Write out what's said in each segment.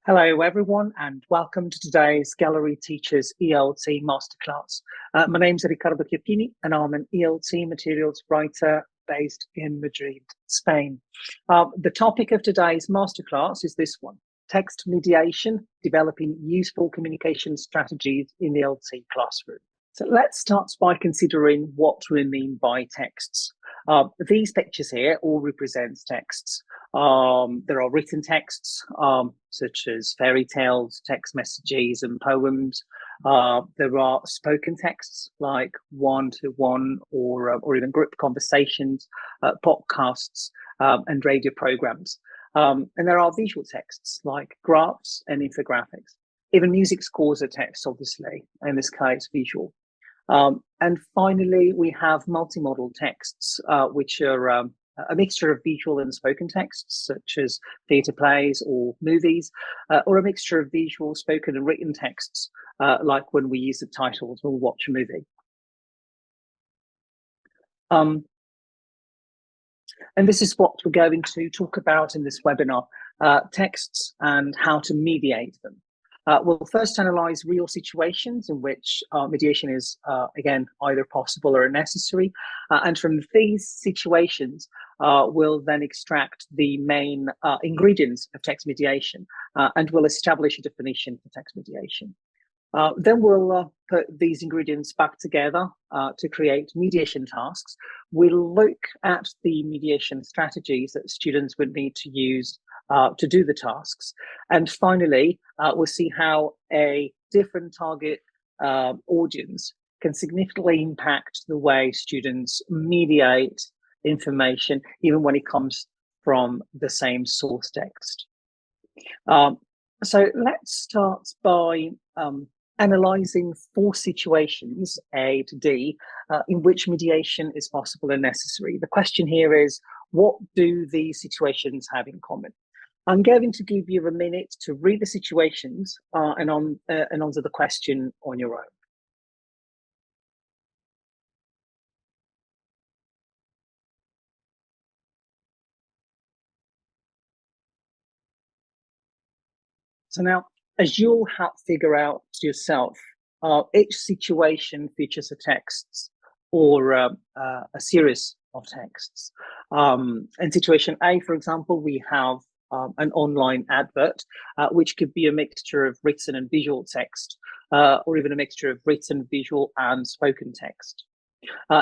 Hello, everyone, and welcome to today's Gallery Teachers ELT Masterclass. My name's Riccardo Chiappini, and I'm an ELT materials writer based in Madrid, Spain. The topic of today's masterclass is this one: text mediation, developing useful communication strategies in the ELT classroom. So let's start by considering what we mean by texts. These pictures here all represent texts. There are written texts, such as fairy tales, text messages, and poems. There are spoken texts like one-to-one or even group conversations, podcasts, and radio programs. And there are visual texts like graphs and infographics. Even music scores are text, obviously, in this case, visual. And finally, we have multimodal texts, which are a mixture of visual and spoken texts, such as theatre plays or movies, or a mixture of visual, spoken, and written texts, like when we use subtitles when we watch a movie. And this is what we're going to talk about in this webinar, texts and how to mediate them. We'll first analyze real situations in which mediation is, again, either possible or necessary. And from these situations, we'll then extract the main ingredients of text mediation, and we'll establish a definition for text mediation. Then we'll put these ingredients back together to create mediation tasks. We'll look at the mediation strategies that students would need to use to do the tasks. And finally, we'll see how a different target audience can significantly impact the way students mediate information, even when it comes from the same source text. So let's start by analyzing 4 situations, A to D, in which mediation is possible and necessary. The question here is, what do these situations have in common? I'm going to give you a minute to read the situations and answer the question on your own. So now, as you'll have to figure out yourself, each situation features a text or a series of texts. In situation A, for example, we have an online advert, which could be a mixture of written and visual text, or even a mixture of written, visual, and spoken text.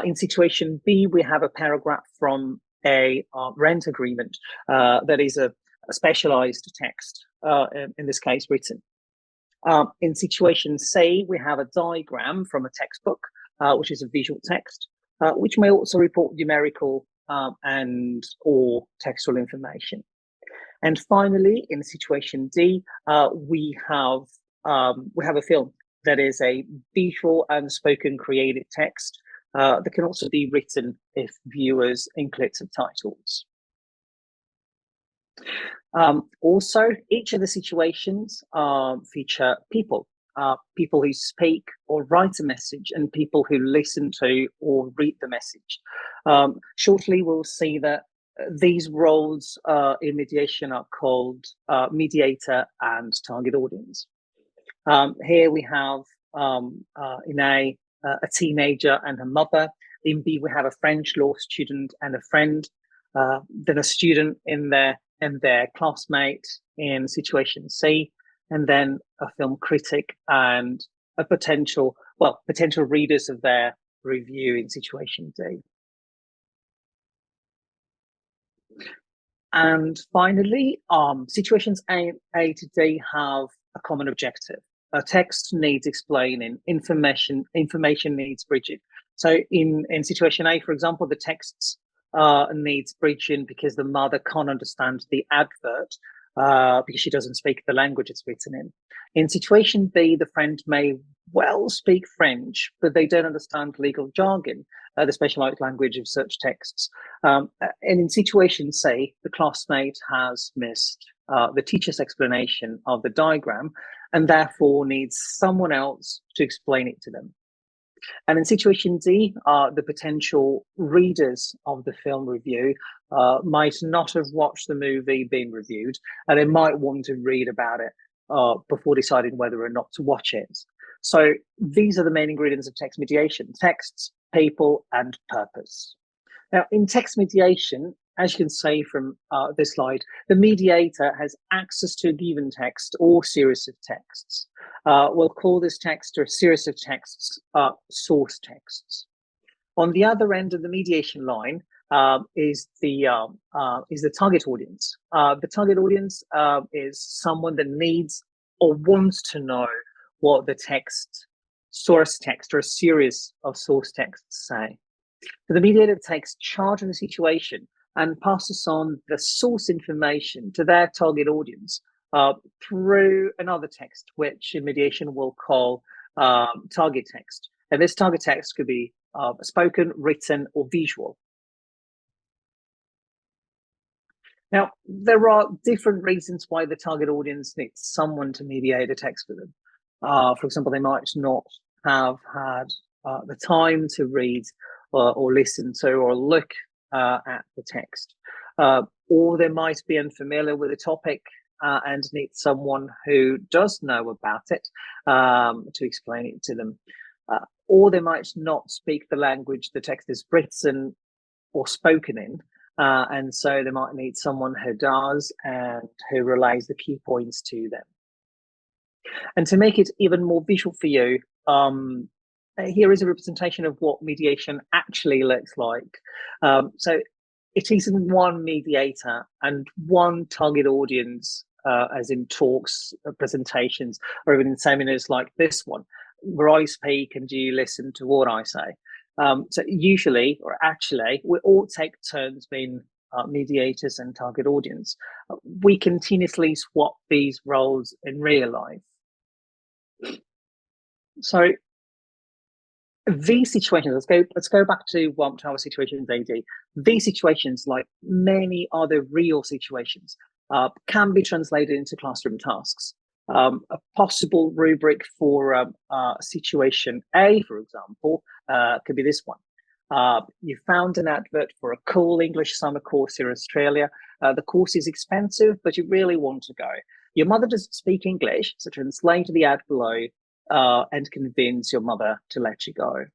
In situation B, we have a paragraph from a rent agreement that is a specialized text, in this case, written. In situation C, we have a diagram from a textbook, which is a visual text, which may also report numerical and or textual information. And finally, in situation D, we have a film that is a visual and spoken created text that can also be written if viewers include subtitles. Also, each of the situations feature people, people who speak or write a message, and people who listen to or read the message. Shortly, we'll see that these roles in mediation are called mediator and target audience. Here we have in A, a teenager and her mother. In B, we have a French law student and a friend. Then a student and their classmate in situation C, and then a film critic and a potential readers of their review in situation D. And finally, situations A to D have a common objective. A text needs explaining, information needs bridging. So in situation A, for example, the texts needs bridging because the mother can't understand the advert because she doesn't speak the language it's written in. In situation B, the friend may well speak French, but they don't understand legal jargon, the specialized language of such texts. And in situation C, the classmate has missed the teacher's explanation of the diagram and therefore needs someone else to explain it to them. And in situation D, the potential readers of the film review might not have watched the movie being reviewed, and they might want to read about it before deciding whether or not to watch it. So these are the main ingredients of text mediation: texts, people, and purpose. Now, in text mediation, as you can see from this slide, the mediator has access to a given text or series of texts. We'll call this text or a series of texts source texts. On the other end of the mediation line is the target audience. The target audience is someone that needs or wants to know what the source text or a series of source texts say. So the mediator takes charge of the situation and passes on the source information to their target audience through another text, which in mediation we'll call target text. And this target text could be spoken, written, or visual. Now, there are different reasons why the target audience needs someone to mediate a text for them. For example, they might not have had the time to read or listen to or look at the text. Or they might be unfamiliar with the topic and need someone who does know about it to explain it to them. Or they might not speak the language the text is written or spoken in, and so they might need someone who does and who relays the key points to them. And to make it even more visual for you, here is a representation of what mediation actually looks like. So it is one mediator and one target audience, as in talks, presentations, or even in seminars like this one, where I speak and you listen to what I say. So usually, or actually, we all take turns being mediators and target audience. We continuously swap these roles in real life. So these situations, let's go back to our situations AD. These situations, like many other real situations, can be translated into classroom tasks. A possible rubric for situation A, for example, could be this one. You found an advert for a cool English summer course here in Australia. The course is expensive, but you really want to go. Your mother doesn't speak English, so translate the ad below and convince your mother to let you go.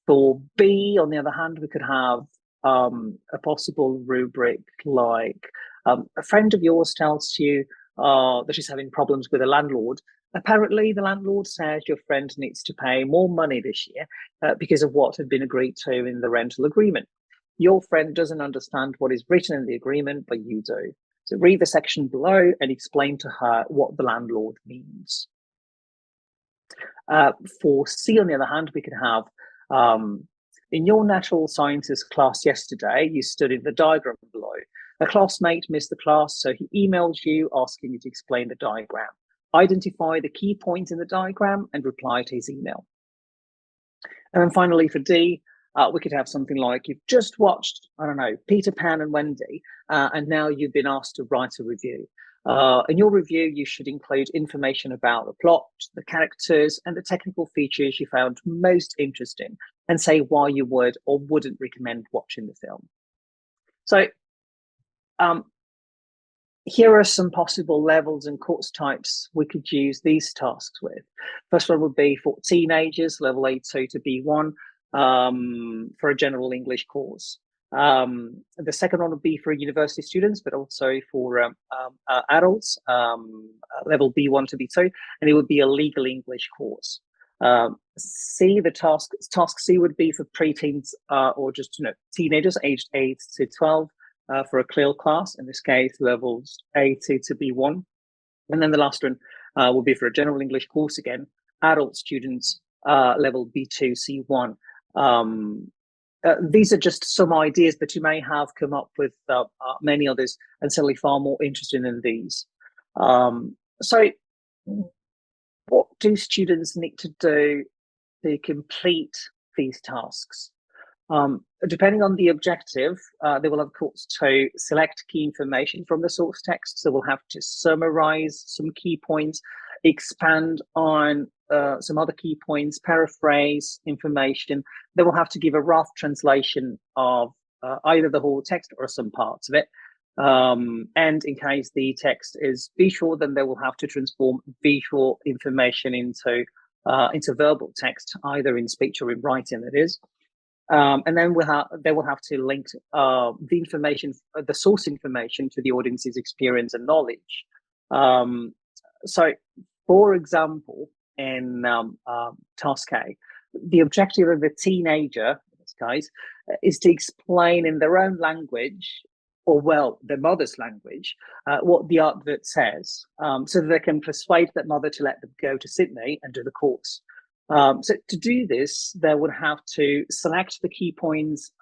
For B, on the other hand, we could have a possible rubric like a friend of yours tells you that she's having problems with a landlord. Apparently, the landlord says your friend needs to pay more money this year because of what had been agreed to in the rental agreement. Your friend doesn't understand what is written in the agreement, but you do. So read the section below and explain to her what the landlord means. For C, on the other hand, we could have, in your natural sciences class yesterday, you studied the diagram below. A classmate missed the class, so he emailed you asking you to explain the diagram. Identify the key points in the diagram and reply to his email. And then finally for D, we could have something like you've just watched, I don't know, Peter Pan and Wendy, and now you've been asked to write a review. In your review, you should include information about the plot, the characters, and the technical features you found most interesting, and say why you would or wouldn't recommend watching the film. So here are some possible levels and course types we could use these tasks with. First one would be for teenagers, level A2 to B1, for a general English course. The second one would be for university students, but also for adults, level B1 to B2, and it would be a legal English course. C, the task C would be for preteens or just teenagers aged 8 to 12 for a CLIL class, in this case levels A2 to B1. And then the last one will be for a general English course, again, adult students, level B2 C1. These are just some ideas, but you may have come up with many others and certainly far more interesting than these. So what do students need to do to complete these tasks? Depending on the objective, they will, of course, to select key information from the source text. So we'll have to summarize some key points, expand on some other key points, paraphrase information. They will have to give a rough translation of either the whole text or some parts of it. And in case the text is visual, then they will have to transform visual information into verbal text, either in speech or in writing, that is. And then they will have to link the information, the source information, to the audience's experience and knowledge. So, for example, in task A, the objective of the teenager, in this case, is to explain in their own language, or well, their mother's language, what the advert says, so that they can persuade that mother to let them go to Sydney and do the course. So to do this, they would have to select the key points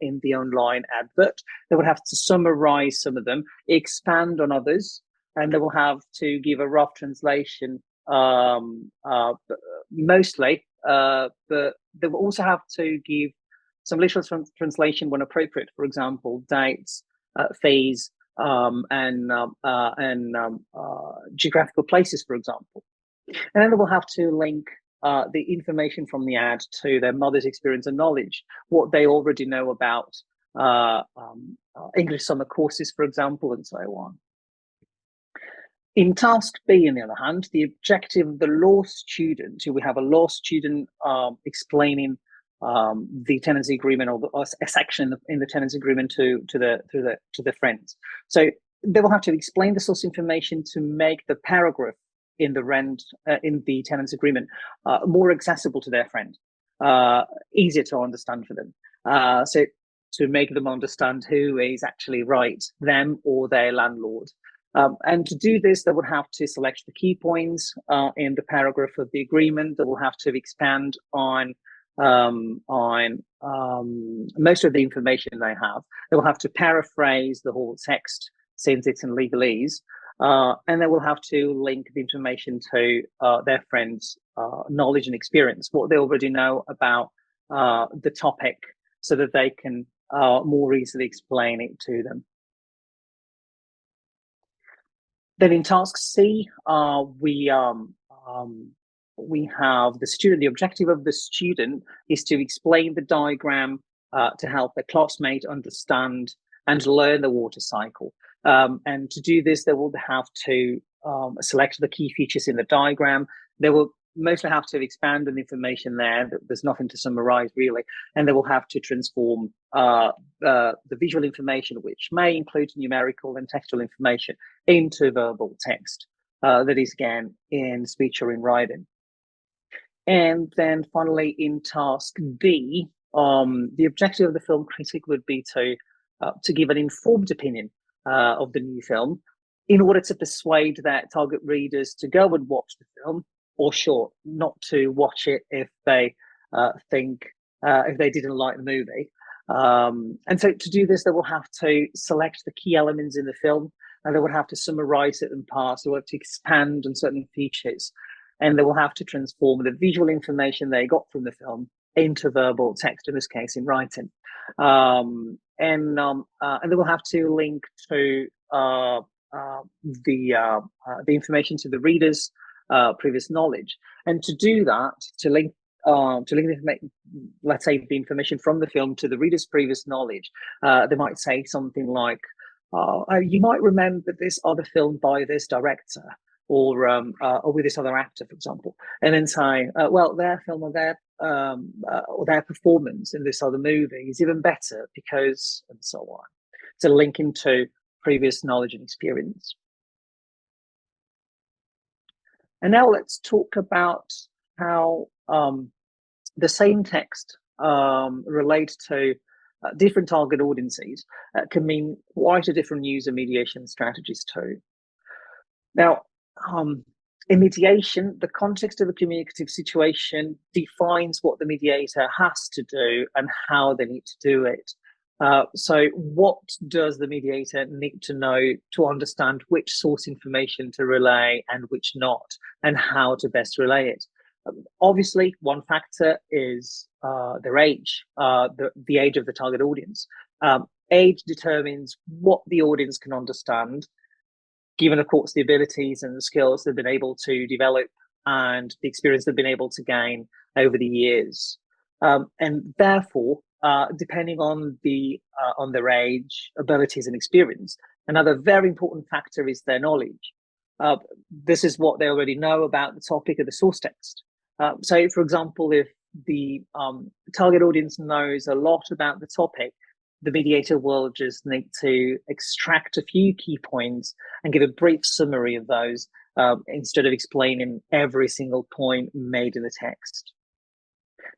in the online advert. They would have to summarize some of them, expand on others, and they will have to give a rough translation, mostly, but they will also have to give some literal translation when appropriate. For example, dates, fees, and geographical places, for example. And then they will have to link the information from the ad to their mother's experience and knowledge, what they already know about English summer courses, for example, and so on. In task B, on the other hand, the objective of the law student, we have a law student explaining the tenancy agreement, or a section in the tenancy agreement to the friends. So they will have to explain the source information to make the paragraph in the tenancy agreement more accessible to their friend, easier to understand for them. So to make them understand who is actually right, them or their landlord. And to do this, they would have to select the key points in the paragraph of the agreement. They will have to expand on most of the information they have. They will have to paraphrase the whole text since it's in legalese, and they will have to link the information to their friends' knowledge and experience, what they already know about the topic, so that they can more easily explain it to them. Then in task C, we have the student. The objective of the student is to explain the diagram to help a classmate understand and learn the water cycle. And to do this, they will have to select the key features in the diagram. They will mostly have to expand on the information there. There's nothing to summarize, really. And they will have to transform the visual information, which may include numerical and textual information, into verbal text. That is, again, in speech or in writing. And then finally, in task B, the objective of the film critic would be to give an informed opinion of the new film, in order to persuade their target readers to go and watch the film, or sure, not to watch it if they if they didn't like the movie. And so to do this, they will have to select the key elements in the film, and they would have to summarize it in parts. They will have to expand on certain features, and they will have to transform the visual information they got from the film into verbal text, in this case, in writing. And they will have to link to the information to the reader's previous knowledge. And to do that, to link the, let's say, the information from the film to the reader's previous knowledge, they might say something like, you might remember this other film by this director, or with this other actor, for example, and then say, well, their film or their performance in this other movie is even better because, and so on. To link into previous knowledge and experience. And now let's talk about how the same text relate to different target audiences can mean quite a different use of mediation strategies too. Now, in mediation, the context of the communicative situation defines what the mediator has to do and how they need to do it. So what does the mediator need to know to understand which source information to relay and which not, and how to best relay it? Obviously, one factor is their age, the age of the target audience. Age determines what the audience can understand, given, of course, the abilities and the skills they've been able to develop and the experience they've been able to gain over the years. And therefore, depending on their age, abilities, and experience, Another very important factor is their knowledge. This is what they already know about the topic of the source text. So, for example, if the target audience knows a lot about the topic, the mediator will just need to extract a few key points and give a brief summary of those instead of explaining every single point made in the text.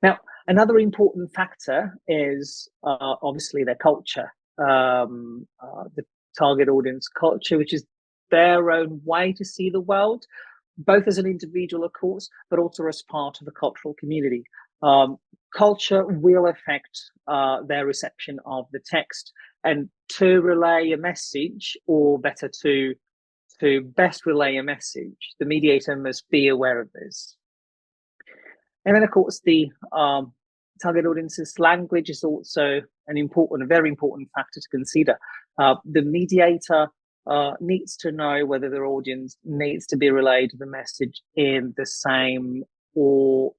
Now, another important factor is obviously their culture, the target audience culture, which is their own way to see the world, both as an individual, of course, but also as part of a cultural community. Culture will affect their reception of the text, and to relay a message, or better, to best relay a message, the mediator must be aware of this. And then, of course, the target audience's language is also a very important factor to consider. The mediator needs to know whether their audience needs to be relayed the message in the same or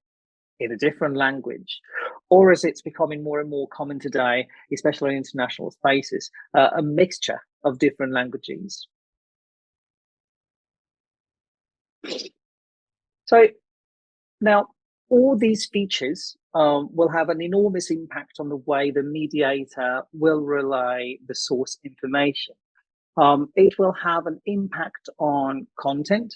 in a different language, or as it's becoming more and more common today, especially in international spaces, a mixture of different languages. So now, all these features will have an enormous impact on the way the mediator will relay the source information. It will have an impact on content,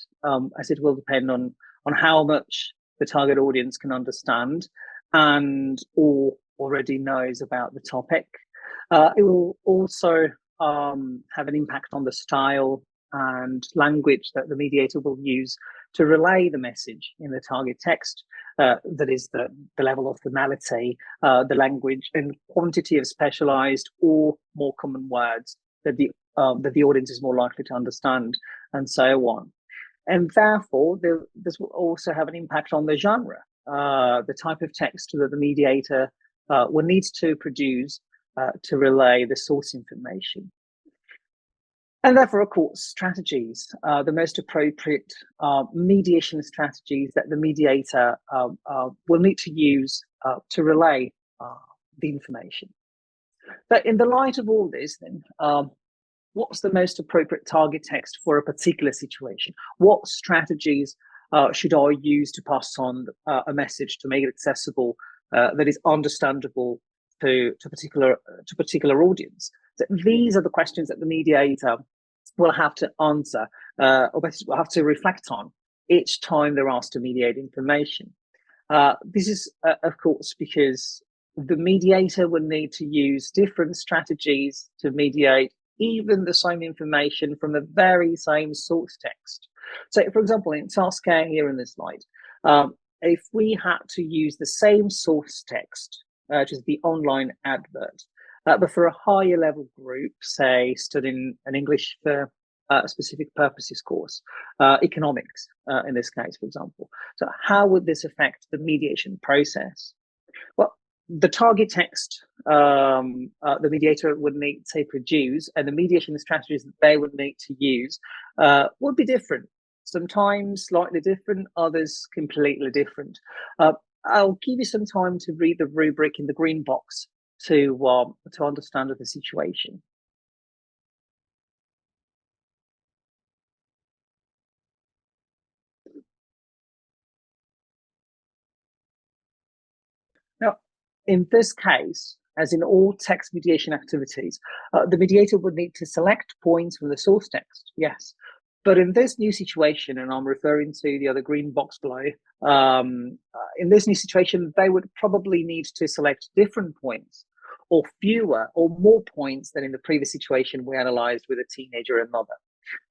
as it will depend on how much the target audience can understand and or already knows about the topic. It will also have an impact on the style and language that the mediator will use to relay the message in the target text. That is the level of formality, the language and quantity of specialized or more common words that the audience is more likely to understand, and so on. And therefore, this will also have an impact on the genre, the type of text that the mediator will need to produce to relay the source information. And therefore, of course, strategies, the most appropriate mediation strategies that the mediator will need to use to relay the information. But in the light of all this, then, what's the most appropriate target text for a particular situation? What strategies should I use to pass on a message to make it accessible, that is understandable to particular audience? So these are the questions that the mediator will have to answer, or better, will have to reflect on each time they're asked to mediate information. This is, of course, because the mediator will need to use different strategies to mediate even the same information from the very same source text. So, for example, in task A here in this slide, if we had to use the same source text, which is the online advert, but for a higher level group, say studying an English for specific purposes course, economics in this case, for example. So how would this affect the mediation process? Well, the target text the mediator would need to produce and the mediation strategies that they would need to use would be different. Sometimes slightly different, others completely different. I'll give you some time to read the rubric in the green box to understand the situation. Now, in this case, as in all text mediation activities, the mediator would need to select points from the source text, yes. But in this new situation, and I'm referring to the other green box below, in this new situation, they would probably need to select different points or fewer or more points than in the previous situation we analyzed with a teenager and mother.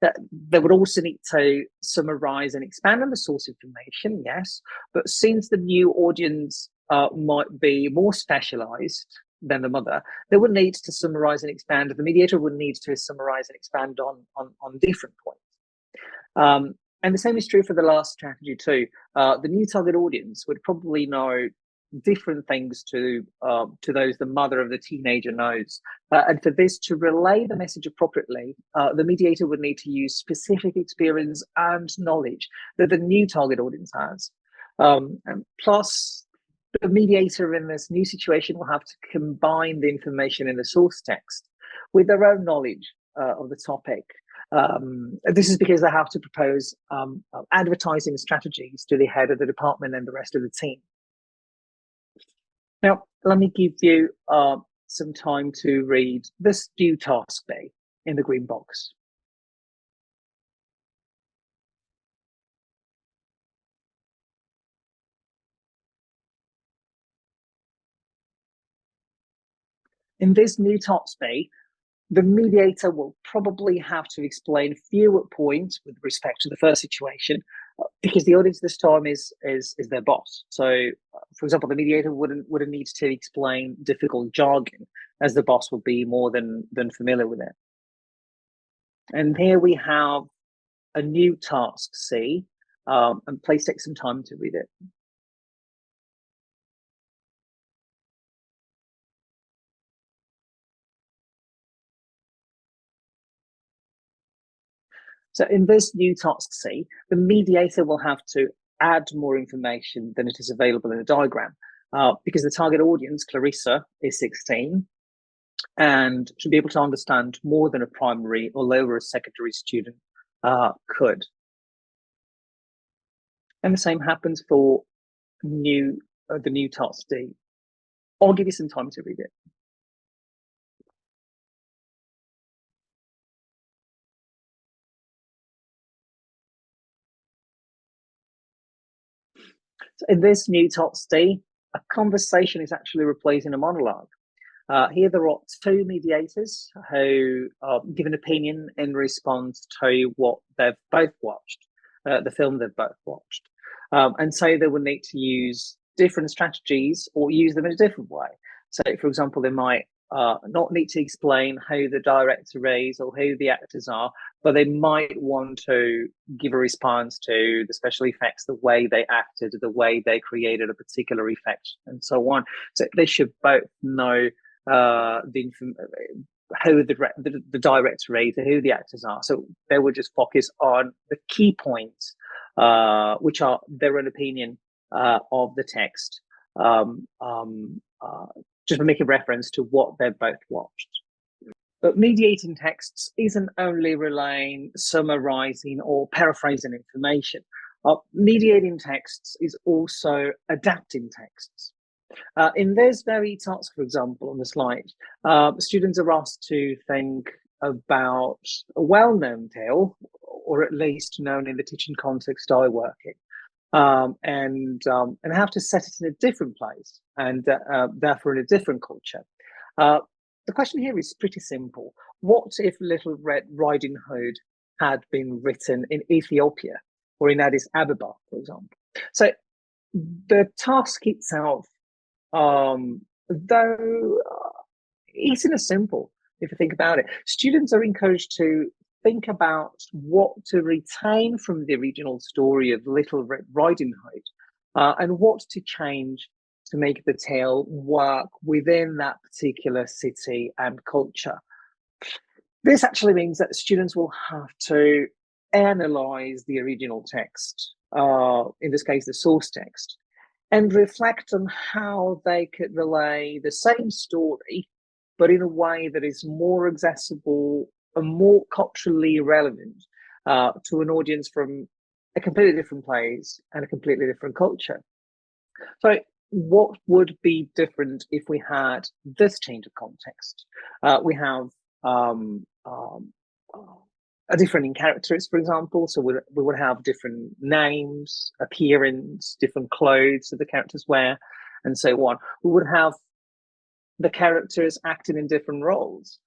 That they would also need to summarize and expand on the source information, yes, but since the new audience might be more specialized than the mother, they would need to summarize and expand. The mediator would need to summarize and expand on different points. And the same is true for the last strategy too. The new target audience would probably know different things to those the mother of the teenager knows. And for this to relay the message appropriately, the mediator would need to use specific experience and knowledge that the new target audience has. And plus, the mediator in this new situation will have to combine the information in the source text with their own knowledge of the topic. This is because they have to propose advertising strategies to the head of the department and the rest of the team. Now, let me give you some time to read this due task bay in the green box. In this new task bay, the mediator will probably have to explain fewer points with respect to the first situation, because the audience this time is their boss. So, for example, the mediator wouldn't need to explain difficult jargon, as the boss would be more than familiar with it. And here we have a new task C, and please take some time to read it. So in this new task C, the mediator will have to add more information than it is available in the diagram, because the target audience, Clarissa, is 16 and should be able to understand more than a primary or lower secondary student could. And the same happens for the new task D. I'll give you some time to read it. So in this new task D, a conversation is actually replacing a monologue. Here there are two mediators who give an opinion in response to what they've both watched, the film they've both watched. And so they will need to use different strategies or use them in a different way. So, for example, they might not need to explain how the director is or who the actors are, but they might want to give a response to the special effects, the way they acted, the way they created a particular effect, and so on. So they should both know how the director is, who the actors are. So they will just focus on the key points, which are their own opinion of the text, just making reference to what they've both watched. But mediating texts isn't only relaying, summarizing, or paraphrasing information. Mediating texts is also adapting texts. In this very task, for example, on the slide, students are asked to think about a well-known tale, or at least known in the teaching context I work in, and have to set it in a different place and therefore in a different culture. The question here is pretty simple. What if Little Red Riding Hood had been written in Ethiopia or in Addis Ababa, for example? So the task itself, though isn't as simple if you think about it. Students are encouraged to think about what to retain from the original story of Little Red Riding Hood, and what to change to make the tale work within that particular city and culture. This actually means that students will have to analyze the original text, in this case, the source text, and reflect on how they could relay the same story, but in a way that is more accessible and more culturally relevant to an audience from a completely different place and a completely different culture. So what would be different if we had this change of context? We have a different in characters, for example. So we would have different names, appearance, different clothes that the characters wear, and so on. We would have the characters acting in different roles.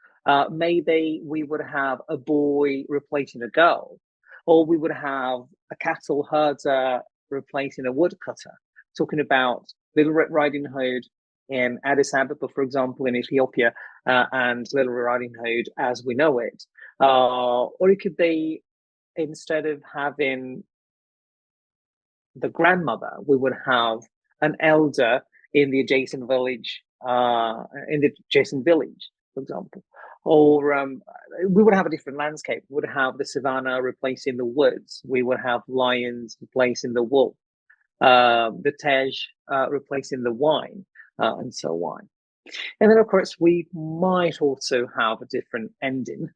Maybe we would have a boy replacing a girl, or we would have a cattle herder replacing a woodcutter, talking about Little Red Riding Hood in Addis Ababa, for example, in Ethiopia, and Little Red Riding Hood as we know it. Or it could be, instead of having the grandmother, we would have an elder in the adjacent village, for example. Or we would have a different landscape. We would have the savannah replacing the woods. We would have lions replacing the wolf. The Tej replacing the wine, and so on. And then, of course, we might also have a different ending,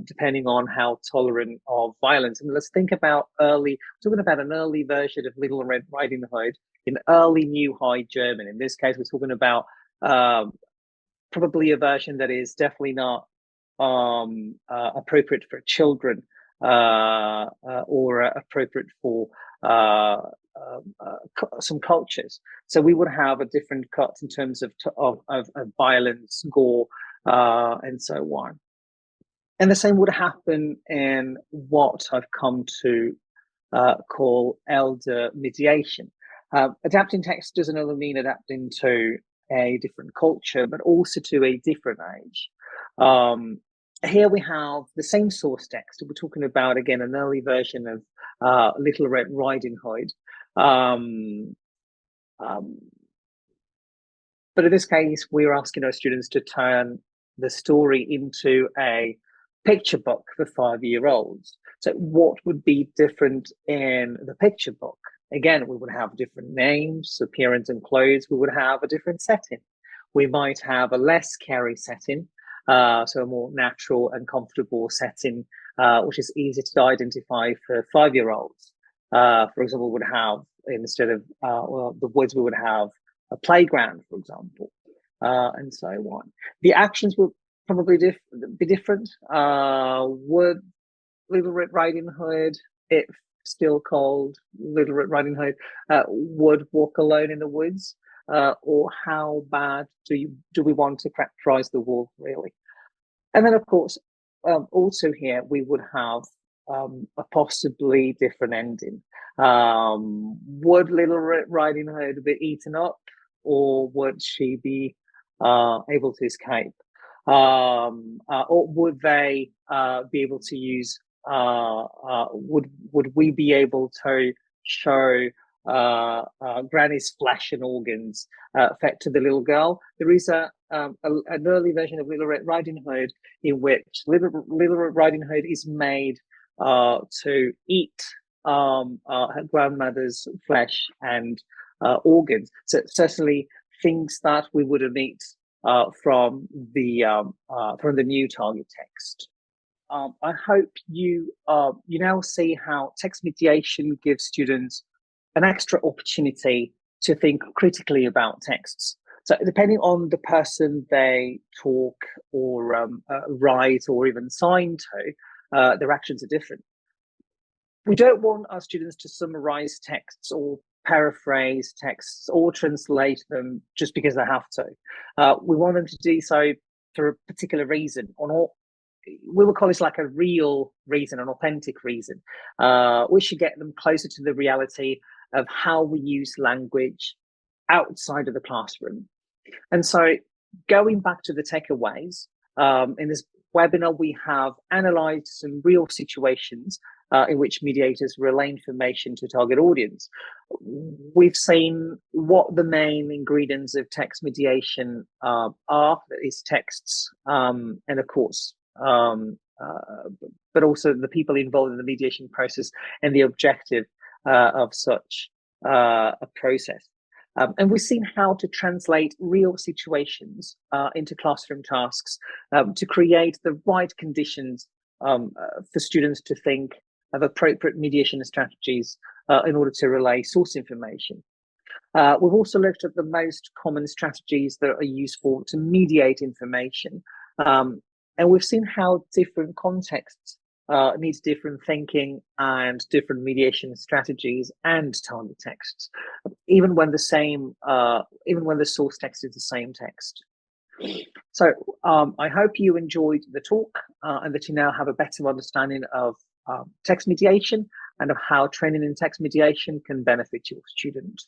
depending on how tolerant of violence. And let's think about talking about an early version of Little Red Riding Hood in early New High German. In this case, we're talking about probably a version that is definitely not appropriate for children or appropriate for some cultures. So we would have a different cut in terms of violence, gore, and so on. And the same would happen in what I've come to call elder mediation. Adapting text doesn't only mean adapting to a different culture, but also to a different age. Here we have the same source text. We're talking about, again, an early version of Little Red Riding Hood. But in this case, we're asking our students to turn the story into a picture book for 5-year-olds. So what would be different in the picture book? Again, we would have different names, appearance and clothes. We would have a different setting. We might have a less scary setting, so a more natural and comfortable setting, which is easy to identify for 5-year-olds. For example, we would have, instead of the woods, we would have a playground, for example, and so on. The actions would probably be different. Would Little Red Riding Hood, if still called Little Red Riding Hood, would walk alone in the woods? Or how bad do we want to characterize the wolf, really? And then, of course, also here we would have a possibly different ending. Would Little Red Riding Hood be eaten up, or would she be able to escape? Or would they be able to use? Would we be able to show Granny's flesh and organs fed to the little girl? There is an early version of Little Red Riding Hood in which Little Red Riding Hood is made to eat her grandmother's flesh and organs. So certainly things that we wouldn't eat from the new target text. I hope you now see how text mediation gives students an extra opportunity to think critically about texts. So depending on the person they talk or write or even sign to, their actions are different. We don't want our students to summarize texts or paraphrase texts or translate them just because they have to. We want them to do so for a particular reason. We would call this like a real reason, an authentic reason. We should get them closer to the reality of how we use language outside of the classroom. And so going back to the takeaways, in this webinar, we have analyzed some real situations in which mediators relay information to target audience. We've seen what the main ingredients of text mediation are, that is texts, and of course, but also the people involved in the mediation process and the objective of such a process. And we've seen how to translate real situations into classroom tasks to create the right conditions for students to think of appropriate mediation strategies in order to relay source information. We've also looked at the most common strategies that are useful to mediate information. And we've seen how different contexts needs different thinking and different mediation strategies and target texts, even when the source text is the same text. So I hope you enjoyed the talk and that you now have a better understanding of text mediation and of how training in text mediation can benefit your student.